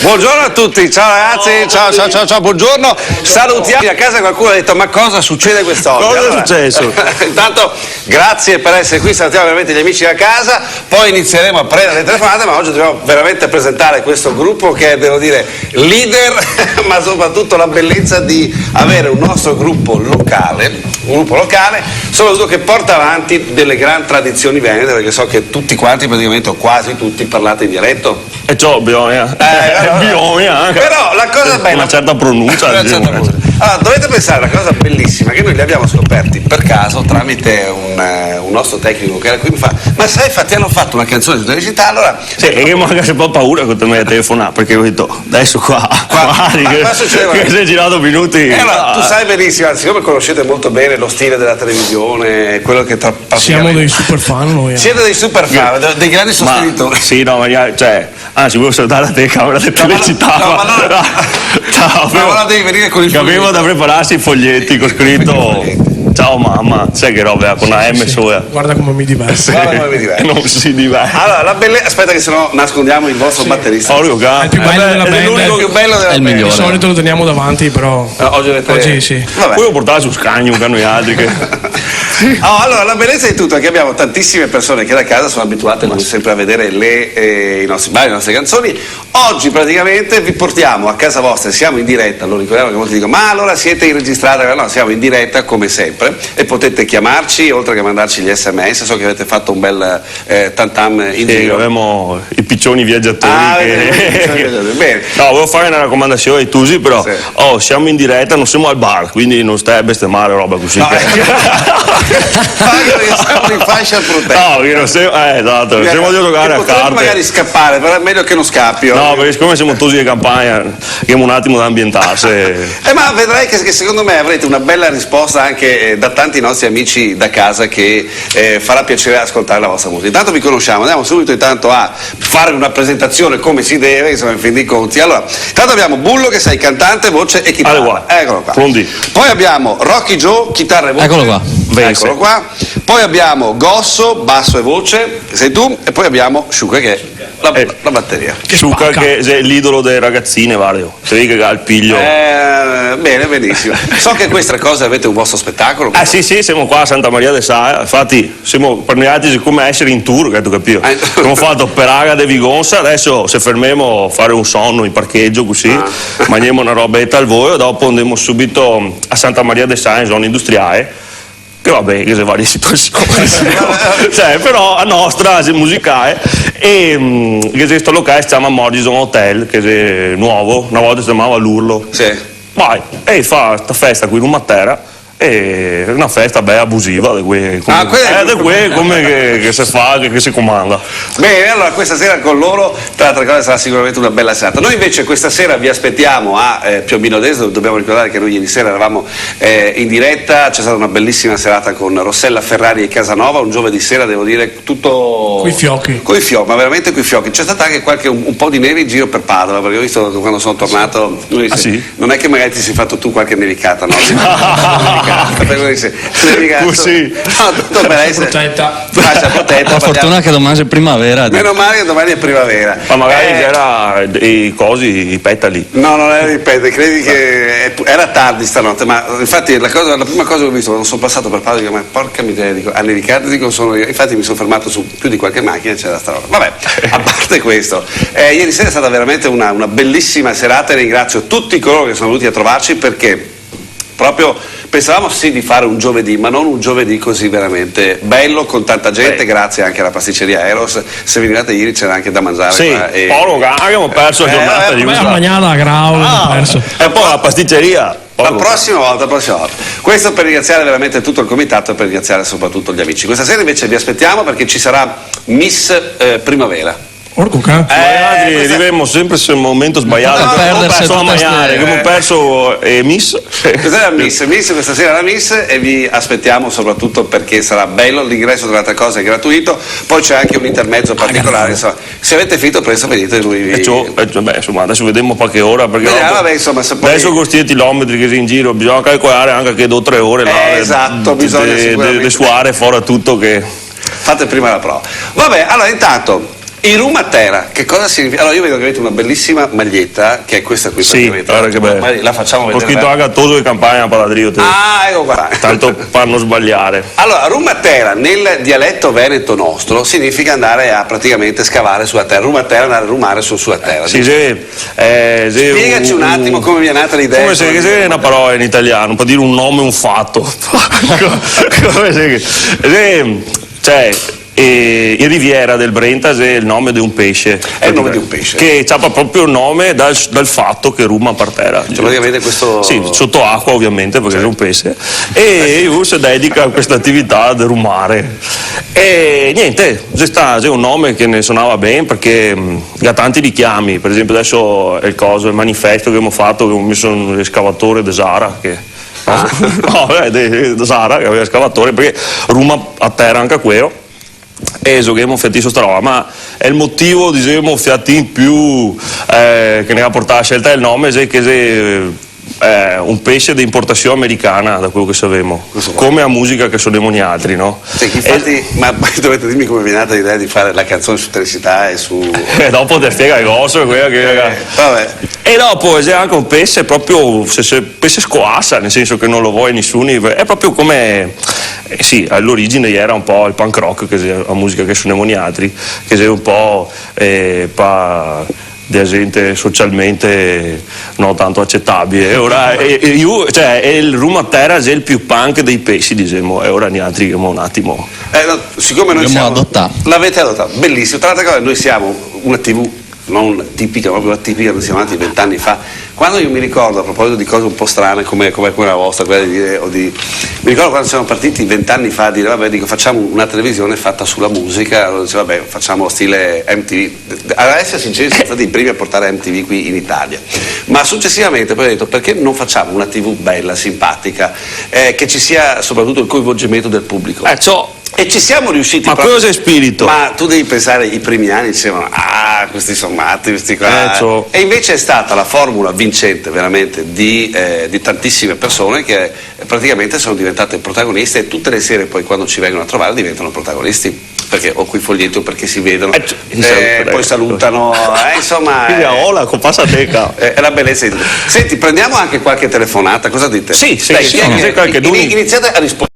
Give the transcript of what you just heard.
Buongiorno a tutti, ciao ragazzi, ciao, buongiorno. Salutiamo a casa, qualcuno ha detto ma cosa succede quest'oggi? Cosa è successo? Intanto grazie per essere qui, salutiamo veramente gli amici da casa, poi inizieremo a prendere le telefonate, ma oggi dobbiamo veramente presentare questo gruppo che è, devo dire, leader, ma soprattutto la bellezza di avere un nostro gruppo locale, soprattutto che porta avanti delle grandi tradizioni venete, perché so che tutti quanti, praticamente o quasi tutti, parlate in dialetto. E ciò bisogna anche. Però la cosa bella, una certa pronuncia, allora, dovete pensare, la cosa bellissima che noi li abbiamo scoperti per caso tramite un nostro tecnico che era qui, mi fa ma sai, infatti hanno fatto una canzone di felicità, allora sì, e che manca un po' paura quando mi hai telefonato, perché ho detto adesso qua che si è girato minuti. Allora, tu sai benissimo, anzi, siccome conoscete molto bene lo stile della televisione, quello che siamo dei super fan noi. Siete dei super fan, dei grandi sostenitori. Sì, no, ma cioè, anzi, volevo salutare la telecamera del felicità. Ma devi venire con il capivo da prepararsi i foglietti con scritto ciao mamma, sai che roba con la M sola. Guarda come mi diverto. Non si diverte. Allora, la bellezza, aspetta che sennò nascondiamo il vostro batterista. È il più bello della band. È l'unico più bello della band. Di solito lo teniamo davanti, però oggi sì. Vabbè. Poi lo portare su Scagno, che hanno gli altri che... allora, la bellezza di tutto è che abbiamo tantissime persone che da casa sono abituate come sempre a vedere i nostri bar, le nostre canzoni. Oggi praticamente vi portiamo a casa vostra, siamo in diretta, lo ricordiamo che molti dicono ma allora siete registrati? No, siamo in diretta come sempre e potete chiamarci oltre che mandarci gli sms. So che avete fatto un bel tantam in giro. Abbiamo i piccioni viaggiatori bene. No, volevo fare una raccomandazione ai Tusi, però siamo in diretta, non siamo al bar, quindi non stai a bestemare roba così. No, siamo in fascia protetta. No, non siamo, esatto, non siamo di giocare a carte. Magari scappare, però è meglio che non scappi. No, perché siccome siamo Tusi di campagna, abbiamo un attimo da ambientarsi. Ma vedrai che secondo me avrete una bella risposta anche da tanti nostri amici da casa che farà piacere ascoltare la vostra musica. Intanto vi conosciamo, andiamo subito intanto a fare una presentazione come si deve, insomma, in fin dei conti. Allora, intanto abbiamo Bullo che sei cantante, voce e chitarra. Eccolo qua. Pronti. Poi abbiamo Rocky Joe, chitarra e voce. Eccolo qua. Poi abbiamo Gosso, basso e voce, sei tu, e poi abbiamo Sciuca che è la batteria. Sciuca che è l'idolo delle ragazzine, Vario. Sei che ha il piglio. Bene, benissimo. So che queste cose avete un vostro spettacolo. Sì, siamo qua a Santa Maria de Saia, infatti siamo premiati come essere in tour, che tu capito. Abbiamo fatto Peraga de Vigonza, adesso se fermiamo a fare un sonno in parcheggio così, mangiamo una robetta al volo, dopo andiamo subito a Santa Maria de Saia, in zona industriale. Che vabbè, che se varie situazioni cioè, però a nostra musicale e che questo locale si chiama Morrison Hotel, che è nuovo, una volta si chiamava l'Urlo. Vai, e fa questa festa qui in Matera, è una festa bella abusiva di come che si fa, che si comanda. Bene, allora questa sera con loro, tra l'altra cosa, sarà sicuramente una bella serata. Noi invece questa sera vi aspettiamo a Piombino Dese, dobbiamo ricordare che noi ieri sera eravamo in diretta, c'è stata una bellissima serata con Rossella Ferrari e Casanova, un giovedì sera, devo dire, tutto... Coi fiocchi, ma veramente coi fiocchi. C'è stata anche un po' di neve in giro per Padova, perché ho visto quando sono tornato, non è che magari ti sei fatto tu qualche nevicata, no? Così. La fortuna che domani è primavera. Meno male che domani è primavera. Ma magari c'era i cosi, i petali. No, non era i petali, credi che era tardi stanotte, ma infatti la prima cosa che ho visto quando sono passato per Padova, dico, ma porca miseria, dico, a nevicare, dico, sono io. Infatti mi sono fermato su più di qualche macchina, c'era sta roba. Vabbè, a parte questo, ieri sera è stata veramente una bellissima serata e ringrazio tutti coloro che sono venuti a trovarci perché proprio pensavamo di fare un giovedì, ma non un giovedì così veramente bello con tanta gente, grazie anche alla pasticceria Eros. Se venivate ieri c'era anche da mangiare. Sì, abbiamo perso la giornata di la magnana a Grau, perso. E poi la pasticceria. La prossima volta. Questo per ringraziare veramente tutto il comitato e per ringraziare soprattutto gli amici. Questa sera invece vi aspettiamo perché ci sarà Miss Primavera. Arriveremo sempre sul momento sbagliato. Abbiamo perso Miss. Questa è la Miss, questa sera la Miss e vi aspettiamo soprattutto perché sarà bello, l'ingresso tra le altre cose è gratuito, poi c'è anche un intermezzo particolare, insomma, se avete finito presto venite lui insomma adesso vediamo qualche ora perché adesso con questi chilometri che si in giro bisogna calcolare anche che 2 o 3 ore esatto, bisogna di suare fuori tutto che fate prima la prova. Vabbè, allora intanto Il rum a terra, che cosa significa? Allora io vedo che avete una bellissima maglietta, che è questa qui. Sì, guarda che bello. La facciamo vedere. Ho scritto anche a Toso di Campagna Paladrio. Ah, ecco qua. Tanto per non sbagliare. Allora, rum a terra nel dialetto veneto nostro significa andare a praticamente scavare sulla terra. Rum a terra, andare a rumare sulla terra. Sì, Spiegaci un attimo come vi è nata l'idea. Come se è una parola in italiano, può dire un nome, un fatto. Come se, cioè, in Riviera del Brenta è il nome di un pesce. È il nome di un pesce. Che ha proprio il nome dal fatto che ruma per terra. Cioè praticamente questo... Sì, sotto acqua ovviamente perché è un pesce. E lui si dedica a questa attività di rumare. E niente, c'è un nome che ne suonava bene perché ha tanti richiami. Per esempio adesso è il manifesto che abbiamo fatto, che ho messo un escavatore di Sara che... di Sara che aveva escavatore perché ruma a terra anche quello. E giochiamo fiati su sta roba, ma è il motivo, diciamo, fiati in più che ne ha portato a scelta del nome, è che è un pesce di importazione americana, da quello che sappiamo, come a musica che suoniamo noi altri, no? Sì, infatti, ma dovete dirmi come vi è nata l'idea di fare la canzone su Teresità e su... dopo ti spiega il grosso, vabbè. E dopo c'è anche un pesce proprio, se pesce scoassa, nel senso che non lo vuoi nessuno, è proprio come... sì, all'origine era un po' il punk rock, che è la musica che suoniamo noi altri, che è un po' di gente socialmente non tanto accettabile. E ora il rum a terra è il più punk dei pesci, diciamo, e ora noi altri che un attimo. Siccome noi Dobbiamo siamo... adottato. L'avete adottato, bellissimo. Tra l'altra cosa, noi siamo una TV non tipica, proprio atipica, noi siamo nati 20 anni fa. Quando io mi ricordo, a proposito di cose un po' strane come la vostra, quella di dire, mi ricordo quando siamo partiti 20 anni fa a dire vabbè, dico, facciamo una televisione fatta sulla musica, allora dicevo vabbè, facciamo stile MTV. Ad essere sinceri, siamo stati i primi a portare MTV qui in Italia, ma successivamente poi ho detto perché non facciamo una TV bella, simpatica, che ci sia soprattutto il coinvolgimento del pubblico. E ci siamo riusciti. Ma cosa è spirito? Ma tu devi pensare, i primi anni dicevano questi sono matti, questi qua. E invece è stata la formula vincente veramente di tantissime persone che praticamente sono diventate protagoniste, e tutte le sere poi quando ci vengono a trovare diventano protagonisti, perché ho qui il foglietto perché si vedono, poi salutano, insomma è la bellezza di tutto. Senti, prendiamo anche qualche telefonata, cosa dite? Sì, Dai, iniziate a rispondere.